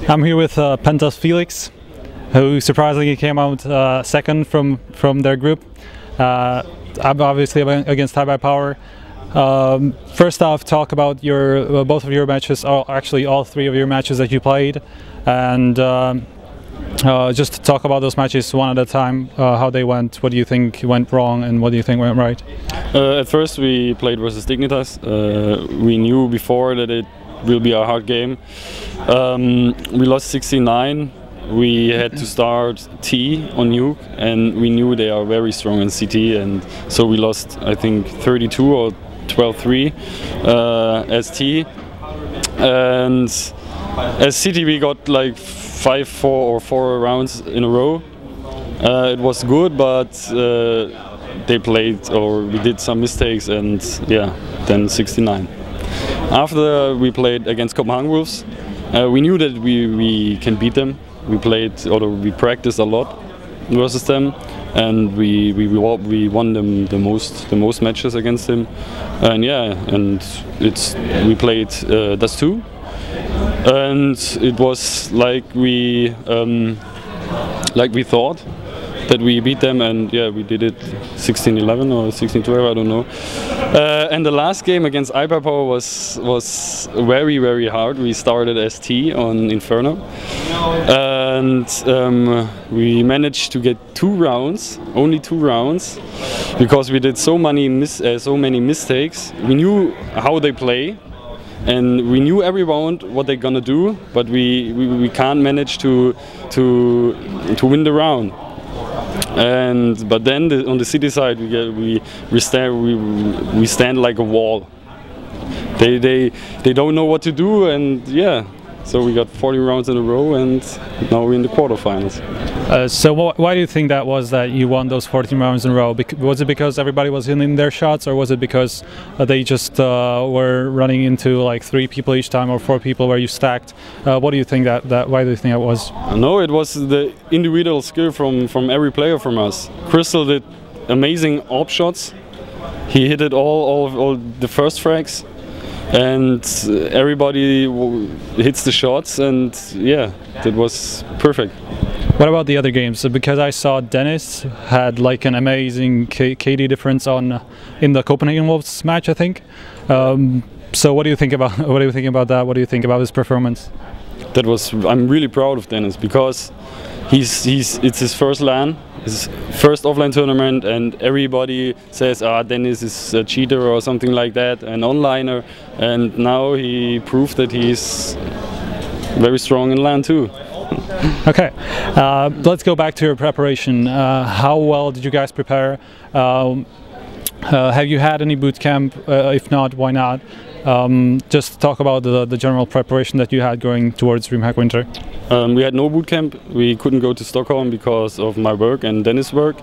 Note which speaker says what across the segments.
Speaker 1: I'm here with PENTA's Felix, who surprisingly came out second from their group. I'm obviously against iBUYPOWER. First off, talk about your both of your matches, actually all three of your matches that you played, and just talk about those matches one at a time, how they went, what do you think went wrong and what do you think went right?
Speaker 2: At first we played versus dignitas. We knew before that it will be a hard game. We lost 69. We had to start T on nuke, and we knew they are very strong in CT, and so we lost, I think, 32 or 12-3 as T. And as CT we got like 5-4 or 4 rounds in a row. It was good, but they played, or we did some mistakes, and yeah, then 69. After we played against Copenhagen Wolves, we knew that we can beat them. We played, or we practiced a lot versus them, and we won them the most matches against them. And yeah, and we played das 2, and it was like we thought that we beat them, and yeah, we did it 16-11 or 16-12, I don't know. And the last game against iBUYPOWER was very hard. We started as T on Inferno, and we managed to get 2 rounds, only 2 rounds, because we did so many mistakes. We knew how they play, and we knew every round what they're gonna do, but we can't manage to win the round. But then on the city side we stand like a wall. They don't know what to do, and yeah, so we got 40 rounds in a row, and now we're in the quarterfinals.
Speaker 1: So why do you think that was, that you won those 14 rounds in a row? Was it because everybody was hitting their shots, or was it because they just were running into like 3 people each time or 4 people where you stacked? What do you think why do you think that was?
Speaker 2: No, it was the individual skill from every player from us. Crystal did amazing AWP shots. He hit it all the first frags, and everybody hits the shots, and yeah, that was perfect.
Speaker 1: What about the other games? Because I saw Dennis had like an amazing KD difference in the Copenhagen Wolves match, I think. So what do you think about that? What do you think about his performance?
Speaker 2: I'm really proud of Dennis, because it's his first LAN, his first offline tournament, and everybody says, Dennis is a cheater or something like that, an onliner, and now he proved that he's very strong in LAN too.
Speaker 1: Okay, let's go back to your preparation. How well did you guys prepare? Have you had any boot camp? If not, why not? Just talk about the general preparation that you had going towards DreamHack Winter.
Speaker 2: We had no boot camp. We couldn't go to Stockholm because of my work and Dennis' work.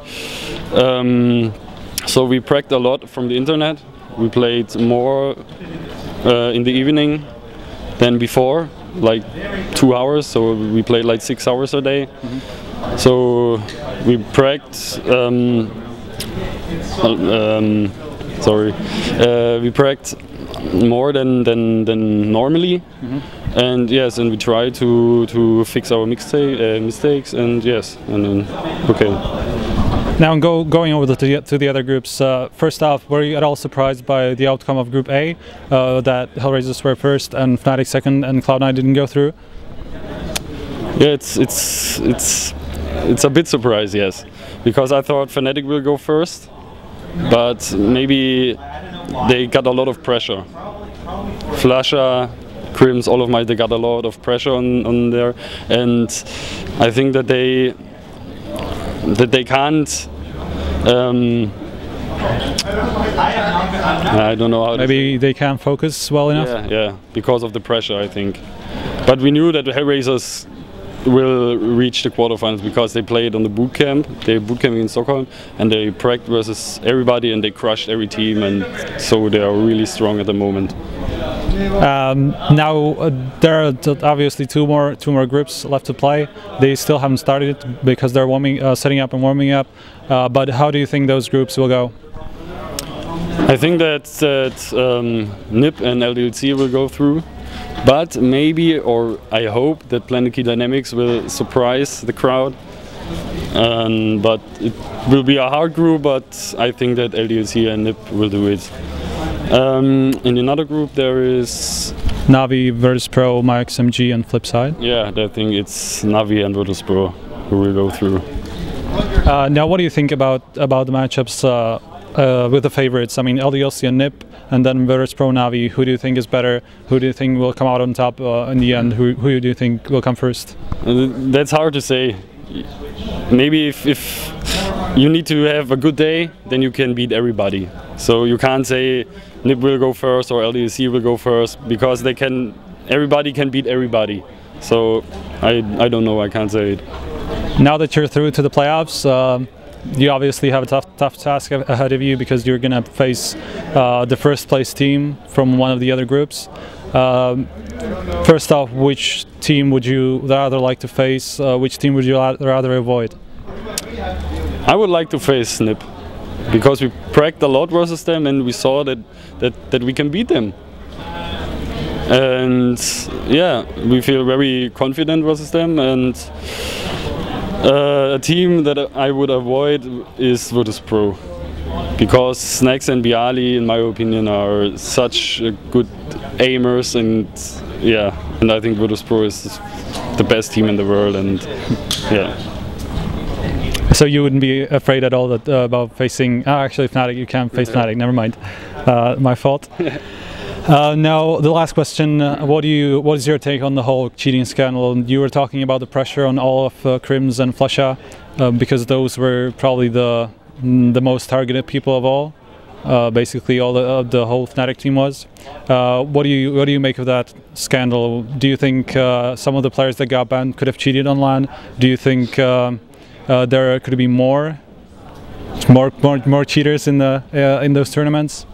Speaker 2: So we practiced a lot from the internet. We played more in the evening than before, like 2 hours. So we played like 6 hours a day. Mm-hmm. So we practiced. We practiced more than normally. Mm-hmm. And yes, and we try to fix our mistakes, and yes, and then okay.
Speaker 1: Now going over to the other groups. First off, were you at all surprised by the outcome of Group A, that Hellraisers were first and fnatic second, and Cloud9 didn't go through?
Speaker 2: Yeah, it's a bit surprised, yes, because I thought fnatic will go first, but maybe they got a lot of pressure. Flasher, Crims, all of my, they got a lot of pressure on there, and I think that they can't. I don't know how.
Speaker 1: Maybe they can't focus well enough.
Speaker 2: Yeah, because of the pressure, I think. But we knew that the Hellraisers will reach the quarterfinals because they played on the boot camp. They boot camping in Stockholm, and they practiced versus everybody, and they crushed every team, and so they are really strong at the moment.
Speaker 1: Now there are obviously two more groups left to play. They still haven't started because they're setting up and warming up. But how do you think those groups will go?
Speaker 2: I think that NIP and LDLC will go through. But maybe, or I hope, that Planet Key Dynamics will surprise the crowd. But it will be a hard group, but I think that LDLC and NiP will do it. In another group there is
Speaker 1: Navi, Virtus.pro, MyXMG and Flipside.
Speaker 2: Yeah, I think it's Navi and Virtus.pro who will go through.
Speaker 1: Now, what do you think about the matchups with the favorites? I mean, LDLC and NiP, and then Virtus.pro, Navi. Who do you think is better? Who do you think will come out on top in the end? Who do you think will come first?
Speaker 2: That's hard to say. Maybe if you need to have a good day, then you can beat everybody. So you can't say NiP will go first or LDLC will go first, because everybody can beat everybody. So I don't know, I can't say it.
Speaker 1: Now that you're through to the playoffs, you obviously have a tough task ahead of you, because you're going to face the first place team from one of the other groups. First off, which team would you rather like to face? Which team would you rather avoid?
Speaker 2: I would like to face NiP, because we practiced a lot versus them and we saw that we can beat them. And yeah, we feel very confident versus them. And a team that I would avoid is Virtus.pro, because Snacks and Bialy, in my opinion, are such good aimers, and yeah, and I think Virtus.pro is the best team in the world, and yeah.
Speaker 1: So you wouldn't be afraid at all that, about facing... actually, fnatic, you can't face fnatic, never mind. My fault. Now, the last question, what is your take on the whole cheating scandal? You were talking about the pressure on all of Crims and Flasha, because those were probably the most targeted people of all. Basically, all the whole Fnatic team was. What do you make of that scandal? Do you think some of the players that got banned could have cheated on LAN? Do you think there could be more cheaters in those tournaments?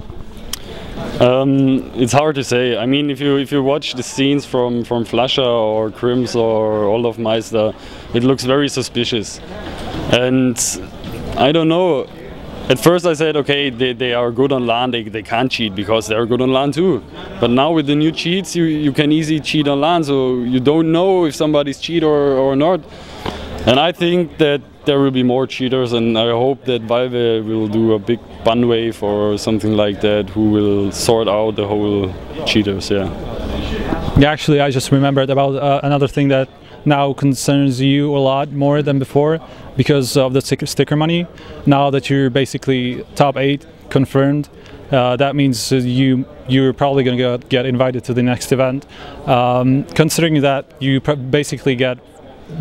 Speaker 2: It's hard to say. I mean, if you watch the scenes from Flasha or Crims or Olaf Meister, it looks very suspicious. And I don't know. At first I said, okay, they are good on LAN, they can't cheat because they're good on LAN too. But now with the new cheats, you can easily cheat on LAN, so you don't know if somebody's cheat or not. And I think that there will be more cheaters, and I hope that Valve will do a big ban wave or something like that, who will sort out the whole cheaters, yeah.
Speaker 1: Yeah, actually I just remembered about another thing that now concerns you a lot more than before, because of the sticker money. Now that you're basically top 8 confirmed, that means you're probably going to get invited to the next event. Considering that you basically get,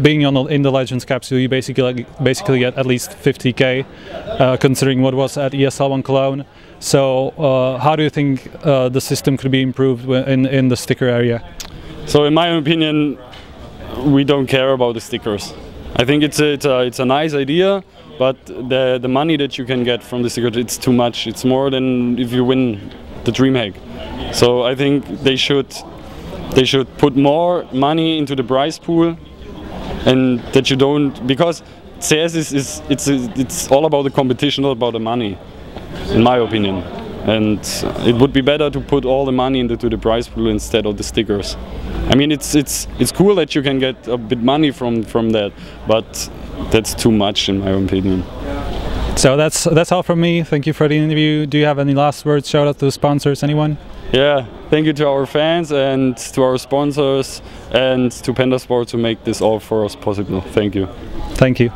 Speaker 1: being in the Legends capsule, you basically get at least 50k, considering what was at ESL1 Cologne. So how do you think the system could be improved in the sticker area?
Speaker 2: So in my opinion, we don't care about the stickers. I think it's a nice idea, but the money that you can get from the stickers, it's too much. It's more than if you win the DreamHack. So I think they should put more money into the prize pool, and that you don't, because CS it's all about the competition, not about the money, in my opinion. And it would be better to put all the money into the prize pool instead of the stickers. I mean, it's cool that you can get a bit money from that, but that's too much in my opinion.
Speaker 1: So that's all from me. Thank you for the interview. Do you have any last words? Shout out to the sponsors, anyone?
Speaker 2: Yeah, thank you to our fans and to our sponsors and to PENTA Sports to make this all for us possible. Thank you.
Speaker 1: Thank you.